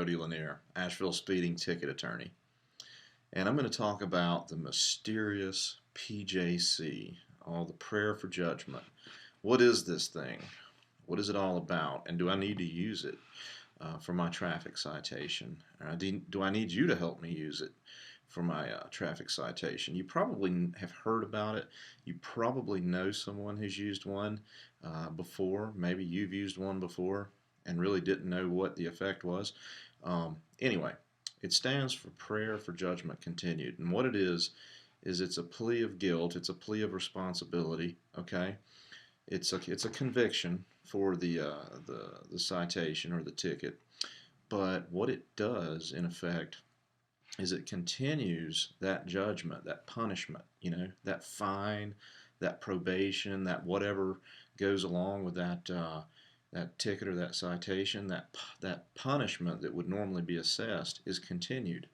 Cody Lanier, Asheville speeding ticket attorney, and I'm going to talk about the mysterious PJC, the prayer for judgment. What is this thing? What is it all about? And do I need to use it for my traffic citation? Do I need you to help me use it for my traffic citation? You probably have heard about it. You probably know someone who's used one before. Maybe you've used one before and really didn't know what the effect was. Anyway, it stands for Prayer for Judgment Continued. And what it is it's a plea of guilt. It's a plea of responsibility. Okay, it's a conviction for the citation or the ticket. But what it does, in effect, is it continues that judgment, that punishment, that fine, that probation, that whatever goes along with that ticket or that citation, that punishment that would normally be assessed is continued.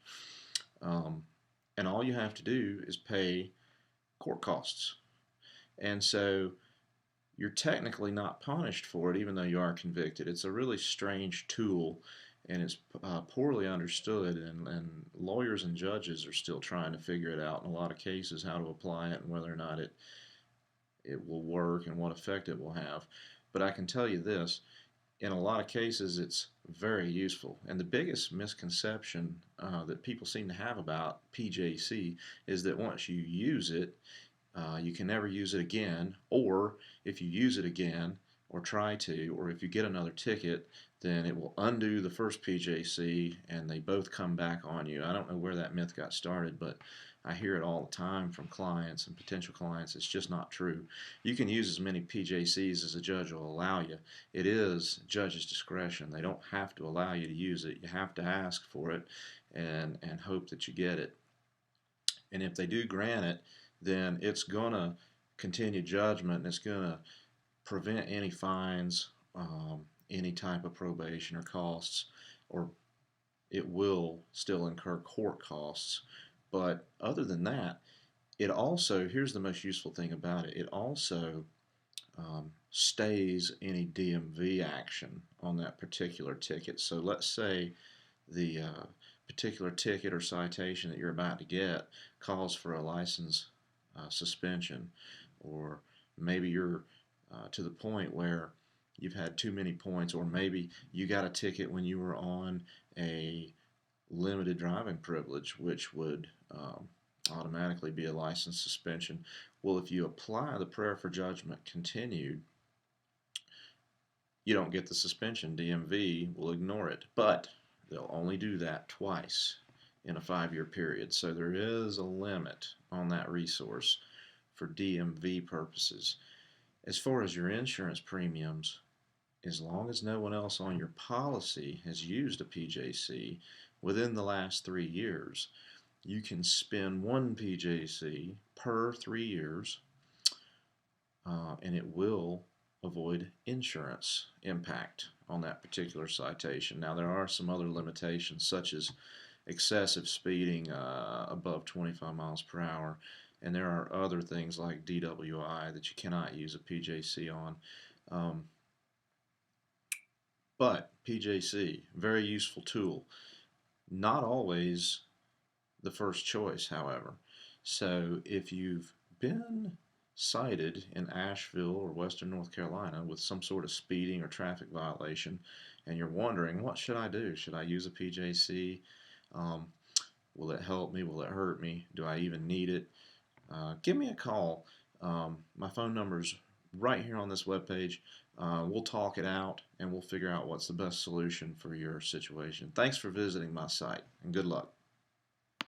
And all you have to do is pay court costs. And so you're technically not punished for it, even though you are convicted. It's a really strange tool, and it's poorly understood, and lawyers and judges are still trying to figure it out in a lot of cases, how to apply it and whether or not it will work and what effect it will have. But I can tell you this, in a lot of cases it's very useful. And the biggest misconception that people seem to have about PJC is that once you use it, you can never use it again, or if you use it again or try to, or if you get another ticket, then it will undo the first PJC and they both come back on you. I don't know where that myth got started, but I hear it all the time from clients and potential clients. It's just not true. You can use as many PJCs as a judge will allow you. It is judge's discretion. They don't have to allow you to use it. You have to ask for it and hope that you get it. And if they do grant it, then it's going to continue judgment, and it's going to prevent any fines, any type of probation or costs, or it will still incur court costs. But other than that, it also, here's the most useful thing about it, it also stays any DMV action on that particular ticket. So let's say the particular ticket or citation that you're about to get calls for a license suspension, or maybe you're to the point where you've had too many points, or maybe you got a ticket when you were on a limited driving privilege, which would automatically be a license suspension. Well, if you apply the prayer for judgment continued, you don't get the suspension. DMV will ignore it, but they'll only do that twice in a 5-year period. So there is a limit on that resource for DMV purposes. As far as your insurance premiums, as long as no one else on your policy has used a PJC within the last 3 years, you can spend one PJC per 3 years, and it will avoid insurance impact on that particular citation. Now, there are some other limitations, such as excessive speeding above 25 miles per hour, and there are other things like DWI that you cannot use a PJC on. But PJC, very useful tool. Not always the first choice, however. So if you've been cited in Asheville or Western North Carolina with some sort of speeding or traffic violation, and you're wondering, what should I do? Should I use a PJC? Will it help me? Will it hurt me? Do I even need it? Give me a call. My phone number's right here on this webpage. We'll talk it out, and we'll figure out what's the best solution for your situation. Thanks for visiting my site, and good luck.